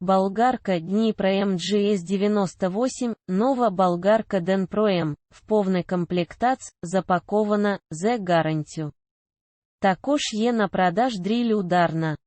Болгарка Дніпро МГС-98, нова болгарка Дніпро М, в повний комплектац, запакована, з гарантію. Також є на продаж дріль ударна.